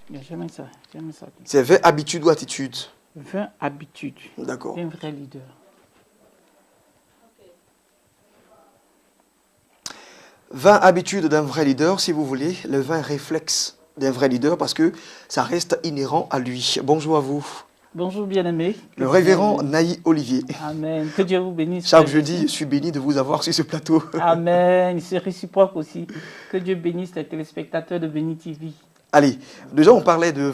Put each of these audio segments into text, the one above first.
J'aime ça, j'aime ça. C'est 20 habitudes ou attitudes? 20 habitudes D'accord. d'un vrai leader. 20 habitudes d'un vrai leader, si vous voulez, les 20 réflexes d'un vrai leader, parce que ça reste inhérent à lui. Bonjour à vous. Bonjour bien-aimé. Le révérend Naï Olivier. Amen. Que Dieu vous bénisse. Chaque jeudi, je suis béni de vous avoir sur ce plateau. Amen. C'est réciproque aussi. Que Dieu bénisse les téléspectateurs de Béni TV. Allez, déjà on parlait de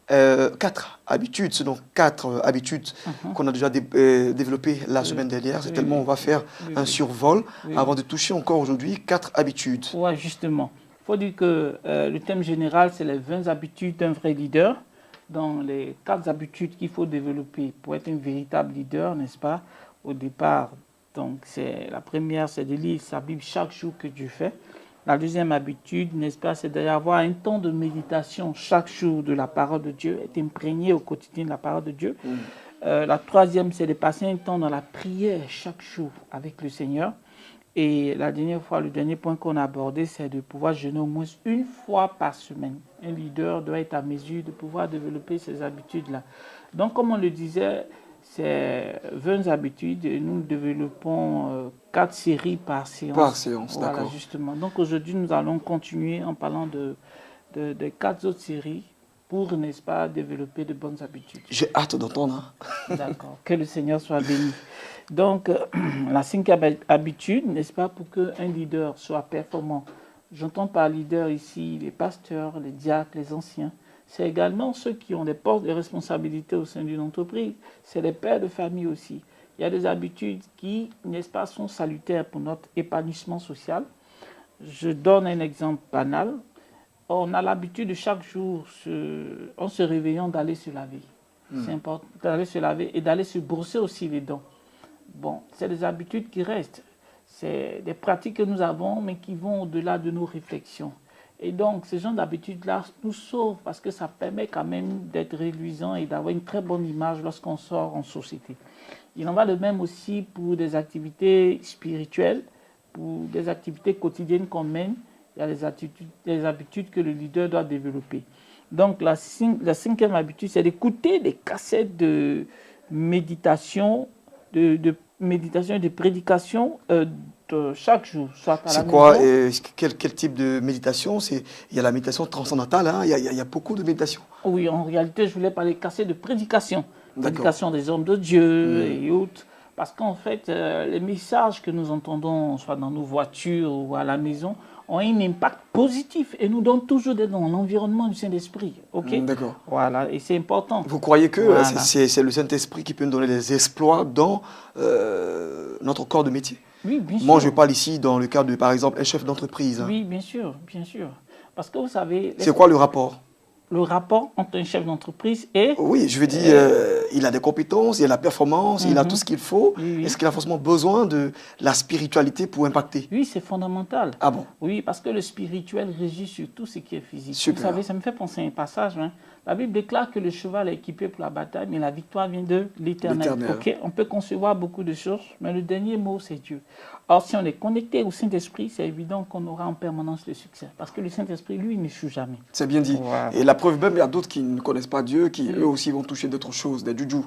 4 habitudes, ce sont 4 habitudes qu'on a déjà développées la semaine dernière. C'est tellement on va faire un survol avant de toucher encore aujourd'hui 4 habitudes. Oui, justement. Il faut dire que le thème général, c'est les 20 habitudes d'un vrai leader. Dans les 4 habitudes qu'il faut développer pour être un véritable leader, n'est-ce pas? Au départ, donc la première, c'est de lire sa Bible chaque jour que Dieu fait. La deuxième habitude, n'est-ce pas, c'est d'avoir un temps de méditation chaque jour de la parole de Dieu, être imprégné au quotidien de la parole de Dieu. La troisième, c'est de passer un temps dans la prière chaque jour avec le Seigneur. Et la dernière fois, le dernier point qu'on a abordé, c'est de pouvoir jeûner au moins une fois par semaine. Un leader doit être à mesure de pouvoir développer ces habitudes-là. Donc, comme on le disait, c'est 20 habitudes et nous développons 4 séries par séance. Par séance, voilà, d'accord. justement. Donc, aujourd'hui, nous allons continuer en parlant de 4 autres séries pour, n'est-ce pas, développer de bonnes habitudes. J'ai hâte d'entendre. D'accord. Que le Seigneur soit béni. Donc, la 5e habitude, n'est-ce pas, pour qu'un leader soit performant. J'entends par leader ici les pasteurs, les diacres, les anciens. C'est également ceux qui ont des postes de responsabilité au sein d'une entreprise. C'est les pères de famille aussi. Il y a des habitudes qui, n'est-ce pas, sont salutaires pour notre épanouissement social. Je donne un exemple banal. On a l'habitude de chaque jour, en se réveillant, d'aller se laver. C'est important d'aller se laver et d'aller se brosser aussi les dents. Bon, c'est des habitudes qui restent. C'est des pratiques que nous avons, mais qui vont au-delà de nos réflexions. Et donc, ce genre d'habitudes-là nous sauvent parce que ça permet quand même d'être reluisant et d'avoir une très bonne image lorsqu'on sort en société. Il en va de même aussi pour des activités spirituelles, pour des activités quotidiennes qu'on mène. Il y a des habitudes que le leader doit développer. Donc, la 5e habitude, c'est d'écouter des cassettes de méditation, de méditation et de prédication de chaque jour, soit à la maison. C'est quoi quel type de méditation? Il y a la méditation transcendantale, hein? Il y a beaucoup de méditations. Oui, en réalité, je voulais parler de cassettes de prédication. Prédication des hommes de Dieu et autres. Parce qu'en fait, les messages que nous entendons, soit dans nos voitures ou à la maison, ont un impact positif et nous donnent toujours d'être dans l'environnement du Saint-Esprit. Ok? D'accord. Voilà, et c'est important. Vous croyez que Voilà. c'est le Saint-Esprit qui peut nous donner des exploits dans notre corps de métier? Oui, bien sûr. Moi, je parle ici dans le cadre de, par exemple, un chef d'entreprise. Oui, bien sûr, bien sûr. Parce que vous savez... C'est quoi le rapport? Le rapport entre un chef d'entreprise et... Oui, je veux dire, il a des compétences, il a la performance, il a tout ce qu'il faut. Oui, oui. Est-ce qu'il a forcément besoin de la spiritualité pour impacter? Oui, c'est fondamental. Ah bon? Oui, parce que le spirituel régit sur tout ce qui est physique. Super. Vous savez, ça me fait penser à un passage. Hein. La Bible déclare que le cheval est équipé pour la bataille, mais la victoire vient de l'Éternel. Okay? On peut concevoir beaucoup de choses, mais le dernier mot, c'est Dieu. Or, si on est connecté au Saint-Esprit, c'est évident qu'on aura en permanence le succès. Parce que le Saint-Esprit, lui, il n'échoue jamais. C'est bien dit. Voilà. Et la preuve même, il y a d'autres qui ne connaissent pas Dieu, qui eux aussi vont toucher d'autres choses, des juju.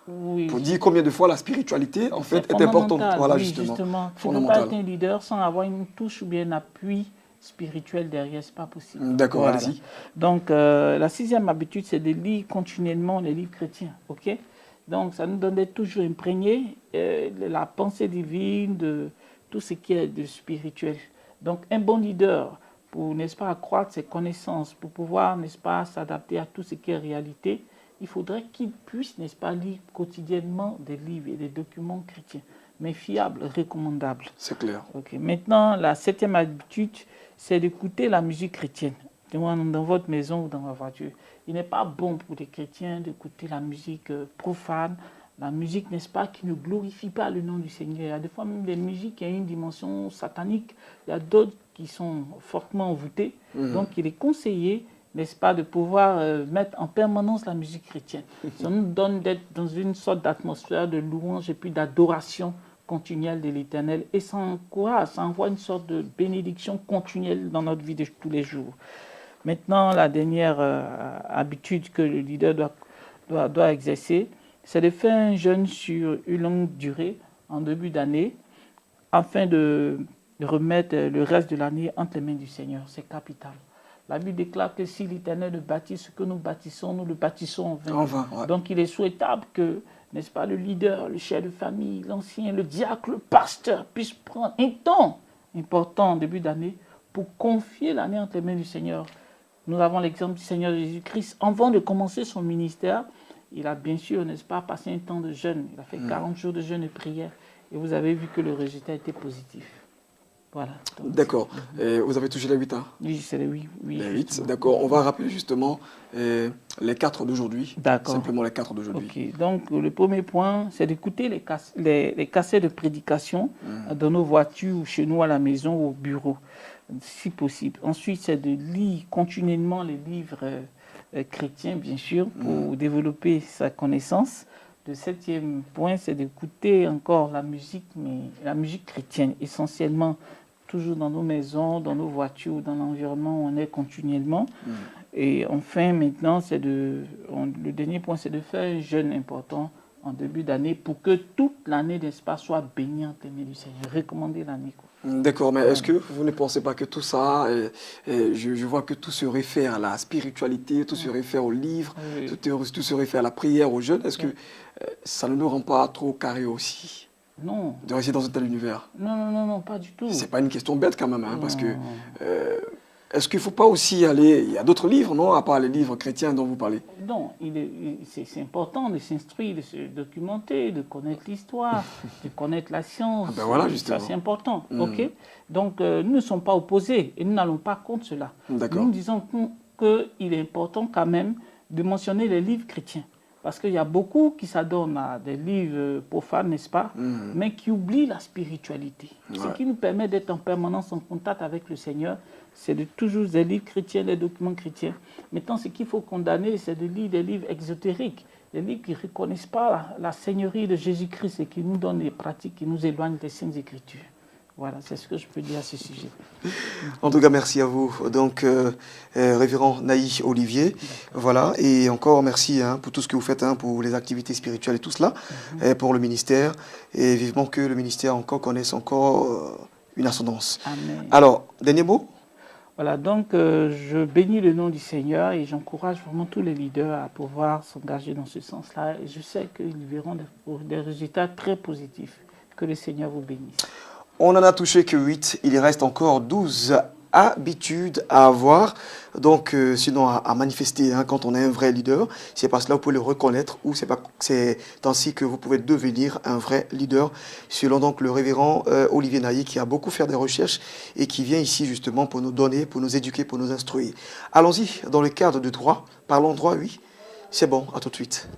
Oui. Pour dire combien de fois la spiritualité, en fait, est importante. Voilà, oui, justement. Tu ne peux pas être un leader sans avoir une touche ou bien un appui spirituel derrière, c'est pas possible. D'accord, voilà. Allez-y. Donc, la 6e habitude, c'est de lire continuellement les livres chrétiens, ok? Donc, ça nous donne d'être toujours imprégnés de la pensée divine, de tout ce qui est de spirituel. Donc, un bon leader, pour, n'est-ce pas, accroître ses connaissances, pour pouvoir, n'est-ce pas, s'adapter à tout ce qui est réalité, il faudrait qu'il puisse, n'est-ce pas, lire quotidiennement des livres et des documents chrétiens, mais fiables, recommandables. C'est clair. Okay. Maintenant, la 7e habitude, c'est d'écouter la musique chrétienne. Dans votre maison ou dans votre voiture. Il n'est pas bon pour les chrétiens d'écouter la musique profane, la musique, n'est-ce pas, qui ne glorifie pas le nom du Seigneur. Il y a des fois même des musiques qui ont une dimension satanique. Il y a d'autres qui sont fortement envoûtées. Donc, il est conseillé, n'est-ce pas, de pouvoir mettre en permanence la musique chrétienne. Ça nous donne d'être dans une sorte d'atmosphère de louange et puis d'adoration continuelle de l'Éternel. Et ça encourage, ça envoie une sorte de bénédiction continuelle dans notre vie de tous les jours. Maintenant, la dernière habitude que le leader doit exercer, c'est de faire un jeûne sur une longue durée en début d'année afin de remettre le reste de l'année entre les mains du Seigneur. C'est capital. La Bible déclare que si l'Éternel bâtit ce que nous bâtissons, nous le bâtissons en vain. Ouais. Donc il est souhaitable que, n'est-ce pas, le leader, le chef de famille, l'ancien, le diacre, le pasteur puisse prendre un temps important en début d'année pour confier l'année entre les mains du Seigneur. Nous avons l'exemple du Seigneur Jésus-Christ. Avant de commencer son ministère, il a bien sûr, n'est-ce pas, passé un temps de jeûne. Il a fait 40 jours de jeûne et prière. Et vous avez vu que le résultat était positif. Voilà. D'accord. Vous avez touché les 8 ans? Oui, c'est les 8. Les 8, d'accord. On va rappeler justement les 4 d'aujourd'hui. D'accord. Simplement les 4 d'aujourd'hui. Ok. Donc, le premier point, c'est d'écouter les cassettes de prédication dans nos voitures, chez nous, à la maison, au bureau, si possible. Ensuite, c'est de lire continuellement les livres chrétiens, bien sûr, pour développer sa connaissance. Le 7e point, c'est d'écouter encore la musique, mais la musique chrétienne, essentiellement toujours dans nos maisons, dans nos voitures, dans l'environnement où on est continuellement. Et enfin, maintenant, le dernier point, c'est de faire un jeûne important en début d'année pour que toute l'année, n'est-ce pas, soit bénie entre les mains du Seigneur. Recommander l'année, quoi. D'accord, mais est-ce que vous ne pensez pas que tout ça, je vois que tout se réfère à la spiritualité, tout se réfère au livre, tout se réfère à la prière, au jeûne. Est-ce que ça ne nous rend pas trop carré aussi? Non. De rester dans un tel univers? Non, pas du tout. C'est pas une question bête quand même, hein, parce que est-ce qu'il ne faut pas aussi aller... Il y a d'autres livres, non, à part les livres chrétiens dont vous parlez? Non, c'est important de s'instruire, de se documenter, de connaître l'histoire, de connaître la science. Ah ben voilà, justement. Ça, c'est important. Ok. Donc, nous ne sommes pas opposés et nous n'allons pas contre cela. Nous disons qu'il est important quand même de mentionner les livres chrétiens. Parce qu'il y a beaucoup qui s'adonnent à des livres profanes, n'est-ce pas, mais qui oublient la spiritualité. Ce qui nous permet d'être en permanence en contact avec le Seigneur, c'est de toujours des livres chrétiens, des documents chrétiens. Maintenant, ce qu'il faut condamner, c'est de lire des livres exotériques, des livres qui ne reconnaissent pas la Seigneurie de Jésus-Christ et qui nous donnent des pratiques qui nous éloignent des Saintes Écritures. Voilà, c'est ce que je peux dire à ce sujet. En tout cas, merci à vous. Donc, révérend Naï Olivier, voilà, et encore merci pour tout ce que vous faites, pour les activités spirituelles et tout cela, et pour le ministère, et vivement que le ministère encore connaisse encore une ascendance. Amen. Alors, dernier mot? Voilà, donc je bénis le nom du Seigneur et j'encourage vraiment tous les leaders à pouvoir s'engager dans ce sens-là. Et je sais qu'ils verront des résultats très positifs. Que le Seigneur vous bénisse. On n'en a touché que 8, il reste encore 12 habitudes à avoir, donc sinon à manifester quand on est un vrai leader. C'est parce que là vous pouvez le reconnaître ou c'est ainsi que vous pouvez devenir un vrai leader, selon donc le révérend Olivier Naï qui a beaucoup fait des recherches et qui vient ici justement pour nous donner, pour nous éduquer, pour nous instruire. Allons-y dans le cadre du droit, parlons droit, oui, c'est bon, à tout de suite.